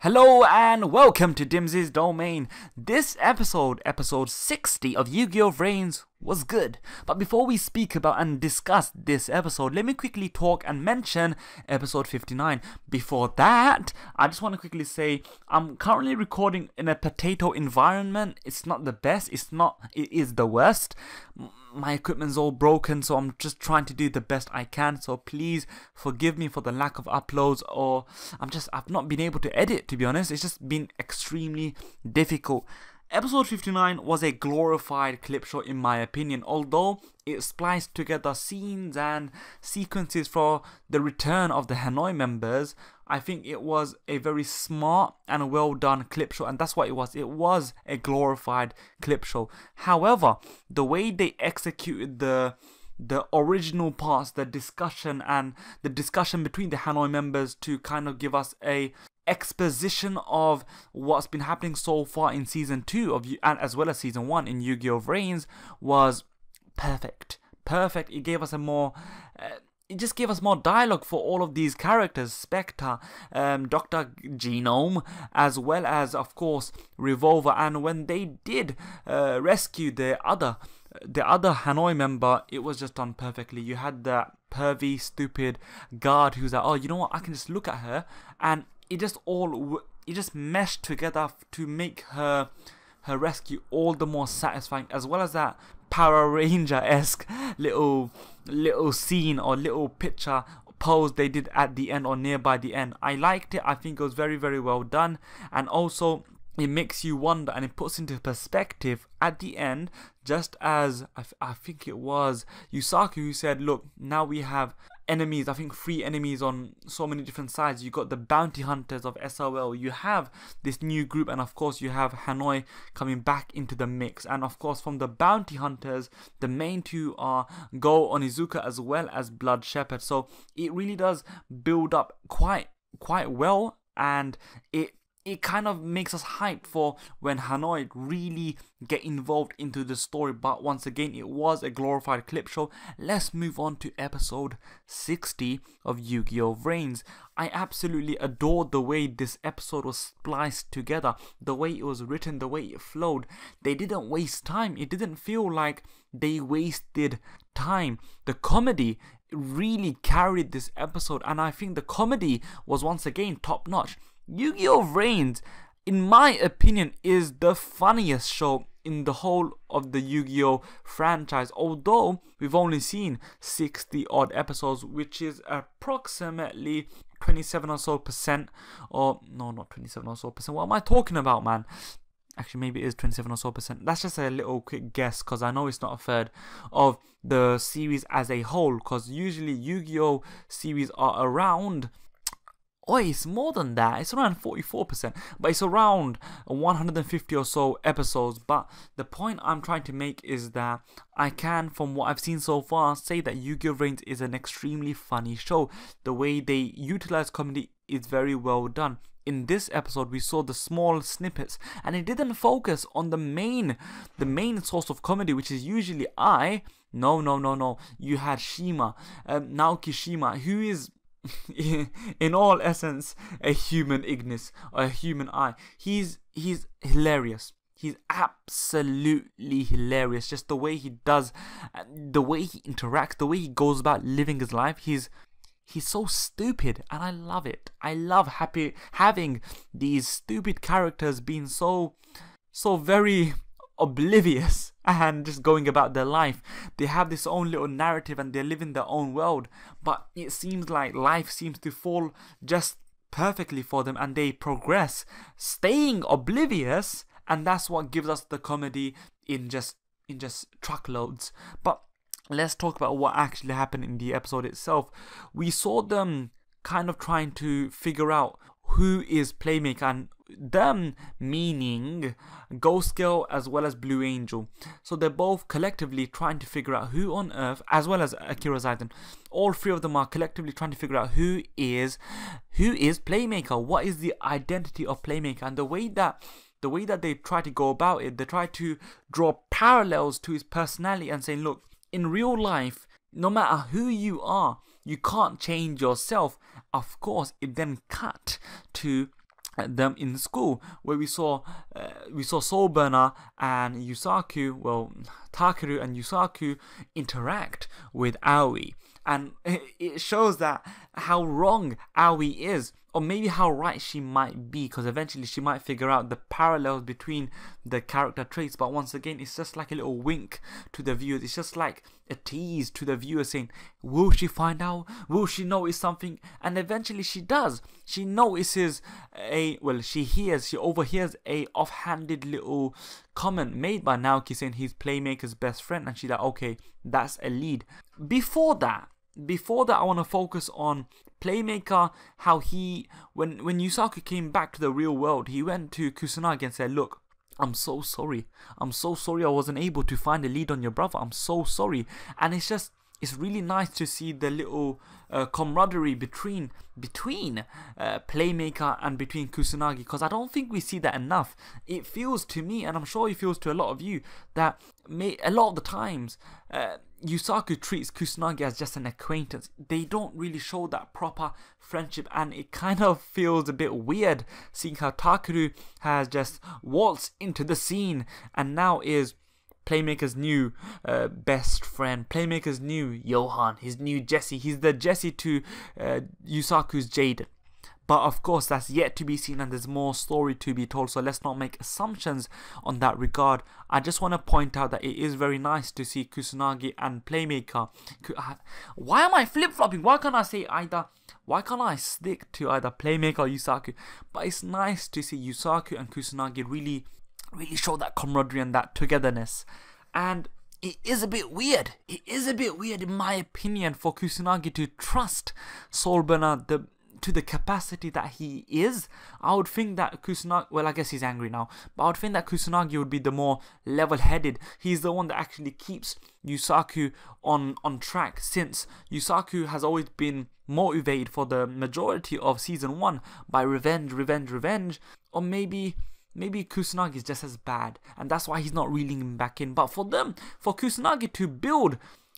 Hello and welcome to Dimsy's Domain. This episode 60 of Yugioh VRAINS was good. But before we speak about and discuss this episode, let me quickly talk and mention episode 59. Before that, I just want to quickly say I'm currently recording in a potato environment. It's not the best, it is the worst. My equipment's all broken, so I'm just trying to do the best I can. So please forgive me for the lack of uploads, or I've not been able to edit, to be honest. It's just been extremely difficult. Episode 59 was a glorified clip show in my opinion, although it spliced together scenes and sequences for the return of the Hanoi members. I think it was a very smart and well done clip show, and that's what it was. It was a glorified clip show. However, the way they executed the original parts, the discussion between the Hanoi members to kind of give us a exposition of what's been happening so far in season 2 and as well as season 1 in Yugioh VRAINS was perfect. It gave us it just gave us more dialogue for all of these characters, Spectre, Dr. Genome, as well as of course Revolver. And when they did rescue the other Hanoi member, it was just done perfectly. You had that pervy stupid guard who's like, oh, you know what, I can just look at her, and it just meshed together to make her rescue all the more satisfying, as well as that Power Ranger-esque little scene or little picture pose they did at the end or nearby the end. I liked it. I think it was very, very well done, and also it makes you wonder and it puts into perspective at the end, just as I think it was Yusaku who said, look, now we have enemies, I think 3 enemies on so many different sides. You got the bounty hunters of SOL, you have this new group, and of course you have Hanoi coming back into the mix. And of course from the bounty hunters, the main 2 are Go Onizuka as well as Blood Shepherd. So it really does build up quite well, and it kind of makes us hyped for when Hanoi really get involved into the story. But once again, it was a glorified clip show. Let's move on to episode 60 of Yugioh VRAINS. I absolutely adored the way this episode was spliced together, the way it was written, the way it flowed. They didn't waste time. It didn't feel like they wasted time. The comedy really carried this episode, and I think the comedy was once again top notch. Yugioh VRAINS, in my opinion, is the funniest show in the whole of the Yu-Gi-Oh franchise, although we've only seen 60 odd episodes, which is approximately 27 or so percent, or no, not 27 or so percent. What am I talking about, man? Actually, maybe it is 27 or so percent. That's just a little quick guess, because I know it's not a third of the series as a whole, because usually Yu-Gi-Oh series are around, oh, it's more than that. It's around 44%, but it's around 150 or so episodes. But the point I'm trying to make is that I can, from what I've seen so far, say that Yugioh VRAINS is an extremely funny show. The way they utilize comedy is very well done. In this episode, we saw the small snippets, and it didn't focus on the main source of comedy, which is usually No. You had Shima, Naoki Shima, who is in all essence a human Ignis or a human eye. He's hilarious. He's absolutely hilarious. Just the way he does, the way he interacts, the way he goes about living his life. He's so stupid, and I love it. I love having these stupid characters being so very oblivious and just going about their life. They have this own little narrative and they live in their own world, but it seems like life seems to fall just perfectly for them, and they progress staying oblivious, and that's what gives us the comedy in just truckloads. But let's talk about what actually happened in the episode itself. We saw them kind of trying to figure out who is Playmaker, and them meaning Ghost Girl as well as Blue Angel. So they're both collectively trying to figure out who on earth, as well as Akira Zaiden, all 3 of them are collectively trying to figure out who is Playmaker, what is the identity of Playmaker. And the way that they try to go about it, they try to draw parallels to his personality and saying, look, in real life, no matter who you are, you can't change yourself. Of course, it then cut to them in school, where we saw Soulburner and Yusaku, well, Takeru and Yusaku interact with Aoi, and it shows that how wrong Aoi is, or maybe how right she might be, because eventually she might figure out the parallels between the character traits. But once again, it's just like a little wink to the viewers. It's just like a tease to the viewer saying, will she find out? Will she notice something? And eventually she does. She notices she overhears a offhanded little comment made by Naoki saying he's Playmaker's best friend, and she's like, okay, that's a lead. Before that, I want to focus on Playmaker, how when Yusaku came back to the real world, he went to Kusanagi and said, look, I'm so sorry I wasn't able to find a lead on your brother, I'm so sorry. And it's really nice to see the little camaraderie between Playmaker and between Kusanagi, because I don't think we see that enough. It feels to me, and I'm sure it feels to a lot of you, that a lot of the times Yusaku treats Kusanagi as just an acquaintance. They don't really show that proper friendship, and it kind of feels a bit weird seeing how Takeru has just waltzed into the scene and now is Playmaker's new best friend, Playmaker's new Johan, his new Jesse. He's the Jesse to Yusaku's Jaden. But of course, that's yet to be seen, and there's more story to be told, so let's not make assumptions on that regard. I just want to point out that it is very nice to see Kusanagi and Playmaker. Why am I flip-flopping? Why can't I say either? Why can't I stick to either Playmaker or Yusaku? But it's nice to see Yusaku and Kusanagi really show that camaraderie and that togetherness. And it is a bit weird. It is a bit weird, in my opinion, for Kusanagi to trust Soulburner to the capacity that he is. I would think that Kusanagi, well, I guess he's angry now, but I would think that Kusanagi would be the more level-headed. He's the one that actually keeps Yusaku on track, since Yusaku has always been motivated for the majority of season 1 by revenge. Or maybe Kusanagi is just as bad, and that's why he's not reeling him back in. But for Kusanagi to build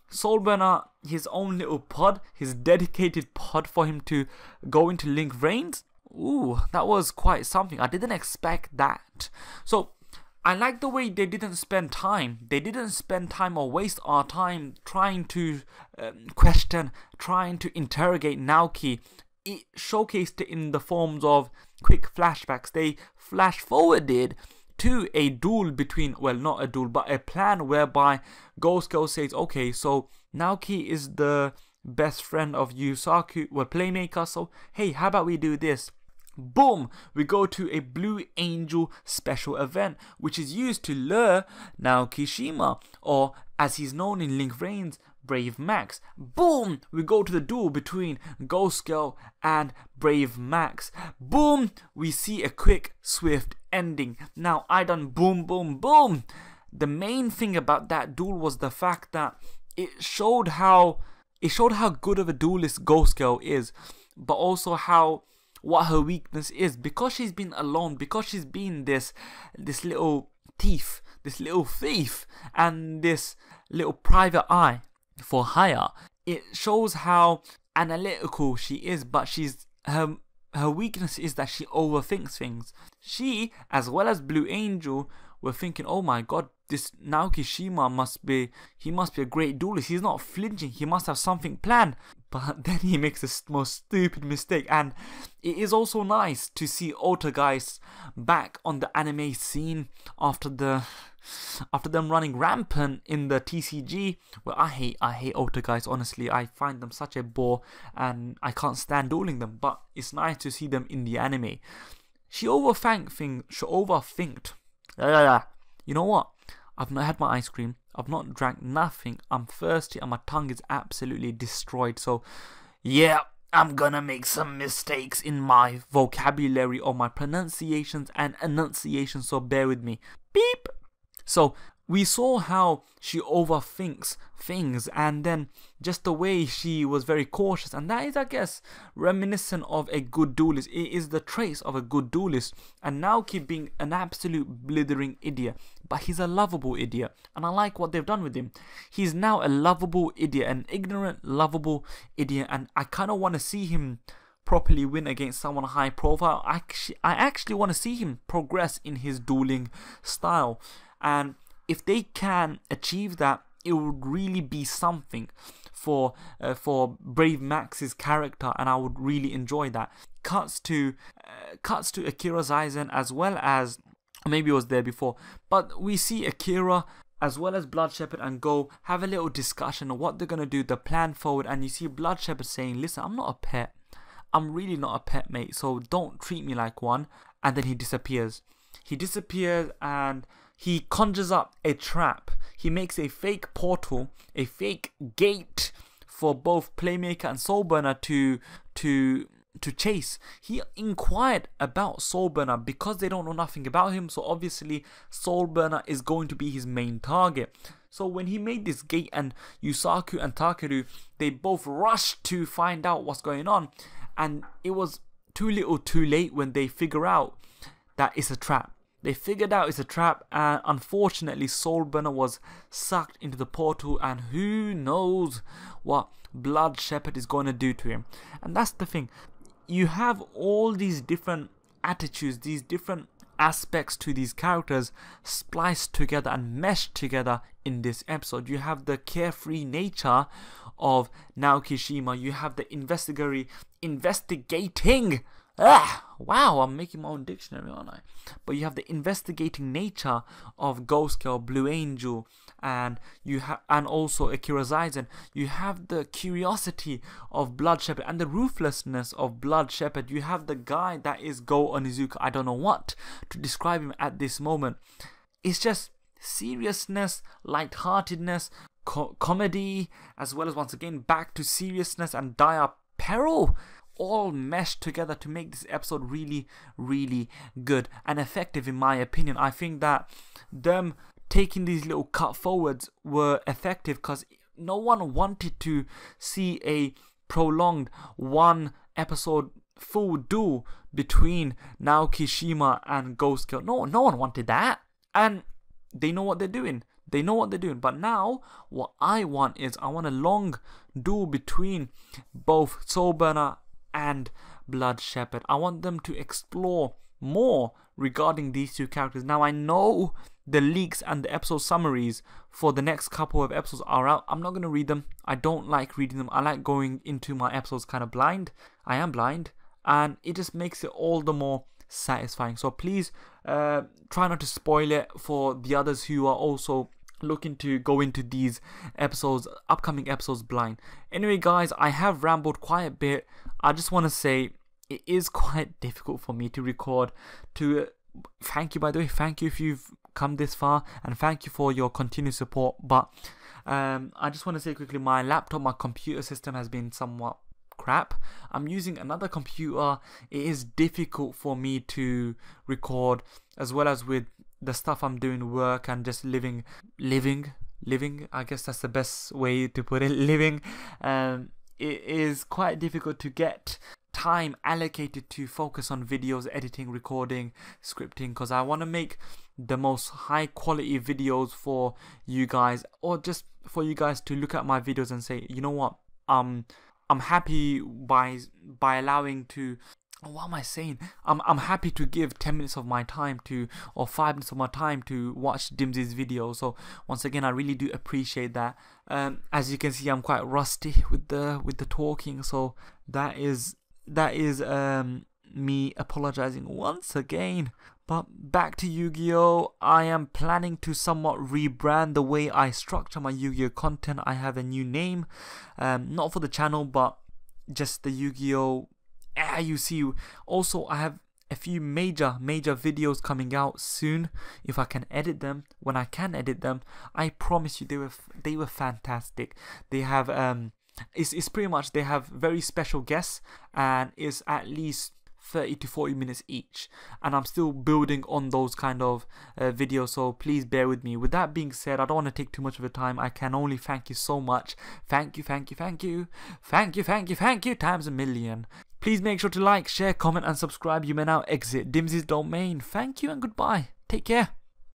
Soulburner his own little pod, his dedicated pod for him to go into Link Vrains, ooh, that was quite something. I didn't expect that. So I like the way they didn't spend time. They didn't spend time or waste our time trying to question, trying to interrogate Naoki. It showcased it in the forms of quick flashbacks. They flash forwarded to a duel between, well, not a duel, but a plan whereby Ghost Girl says, okay, so Naoki is the best friend of Yusaku, well, Playmaker, so hey, how about we do this? Boom! We go to a Blue Angel special event, which is used to lure Naoki Shima, or as he's known in Link Vrains, Brave Max. Boom! We go to the duel between Ghost Girl and Brave Max. Boom! We see a quick, swift ending. Now, I done boom, boom, boom. The main thing about that duel was the fact that it showed how good of a duelist Ghost Girl is, but also what her weakness is, because she's been alone, because she's been this little thief, and this little private eye for hire. It shows how analytical she is, but her weakness is that she overthinks things. She, as well as Blue Angel, were thinking, oh my god, this Naoki Shima must be a great duelist. He's not flinching, he must have something planned. But then he makes the most stupid mistake. And it is also nice to see Otageist back on the anime scene after them running rampant in the TCG. Well, I hate Otageist, honestly. I find them such a bore and I can't stand dueling them, but it's nice to see them in the anime. She overthinked. You know what? I've not had my ice cream. I've not drank nothing. I'm thirsty and my tongue is absolutely destroyed. So, yeah, I'm gonna make some mistakes in my vocabulary or my pronunciations and enunciations. So bear with me. Beep. So we saw how she overthinks things, and then just the way she was very cautious, and that is, I guess, reminiscent of a good duelist. It is the trace of a good duelist. And Naoki being an absolute blithering idiot, but he's a lovable idiot, and I like what they've done with him. He's now a lovable idiot, an ignorant, lovable idiot, and I kind of want to see him properly win against someone high profile. I actually want to see him progress in his dueling style, and if they can achieve that, it would really be something for Brave Max's character, and I would really enjoy that. Cuts to Akira Zaizen, as well as, maybe it was there before, but we see Akira as well as Blood Shepherd and Go have a little discussion of what they're gonna do, the plan forward, and you see Blood Shepherd saying, listen, I'm not a pet. I'm really not a pet, mate, so don't treat me like one. And then he disappears. He disappears and he conjures up a trap. He makes a fake portal, a fake gate for both Playmaker and Soulburner to chase. He inquired about Soulburner because they don't know nothing about him, so obviously Soulburner is going to be his main target. So when he made this gate, and Yusaku and Takeru, they both rushed to find out what's going on, and it was too little too late when they figure out that it's a trap. They figured out it's a trap, and unfortunately Soulburner was sucked into the portal, and who knows what Blood Shepherd is going to do to him. And that's the thing. You have all these different attitudes, these different aspects to these characters spliced together and meshed together in this episode. You have the carefree nature of Naoki Shima. You have the investigating. Wow, I'm making my own dictionary, aren't I? But you have the investigating nature of Ghost Girl, Blue Angel, and also Akira Zaizen. You have the curiosity of Blood Shepherd and the ruthlessness of Blood Shepherd. You have the guy that is Go Onizuka. I don't know what to describe him at this moment. It's just seriousness, lightheartedness, comedy, as well as once again back to seriousness and dire peril, all meshed together to make this episode really, really good and effective in my opinion. I think that them taking these little cut forwards were effective because no one wanted to see a prolonged one episode full duel between Naoki Shima and Ghost Girl. No one wanted that, and they know what they're doing. They know what they're doing. But now what I want is, I want a long duel between both Soulburner and Blood Shepherd. I want them to explore more regarding these two characters. Now I know the leaks and the episode summaries for the next couple of episodes are out. I'm not going to read them. I don't like reading them. I like going into my episodes kind of blind. I am blind, and it just makes it all the more satisfying. So please try not to spoil it for the others who are also looking to go into these episodes, upcoming episodes, blind. Anyway guys, I have rambled quite a bit. I just want to say it is quite difficult for me to record. Thank you, by the way, thank you if you've come this far, and thank you for your continued support. But I just want to say quickly, my laptop, my computer system has been somewhat crap. I'm using another computer. It is difficult for me to record, as well as with the stuff I'm doing, work and just living, I guess that's the best way to put it, living. It is quite difficult to get time allocated to focus on videos, editing, recording, scripting, because I want to make the most high quality videos for you guys, or just for you guys to look at my videos and say, you know what, I'm happy by allowing to, what am I saying? I'm happy to give 10 minutes of my time to, or 5 minutes of my time to watch Dimsy's video. So once again, I really do appreciate that. As you can see, I'm quite rusty with the talking, so that is me apologizing once again. But back to Yu-Gi-Oh! I am planning to somewhat rebrand the way I structure my Yu-Gi-Oh! Content. I have a new name, not for the channel, but just the Yu-Gi-Oh! You see, also I have a few major videos coming out soon, if I can edit them. When I can edit them, I promise you they were fantastic. They have it's pretty much, they have very special guests, and it's at least 30 to 40 minutes each, and I'm still building on those kind of videos, so please bear with me. With that being said, I don't want to take too much of your time. I can only thank you so much. Thank you times a million. Please make sure to like, share, comment and subscribe. You may now exit Dimsy's domain. Thank you and goodbye. Take care.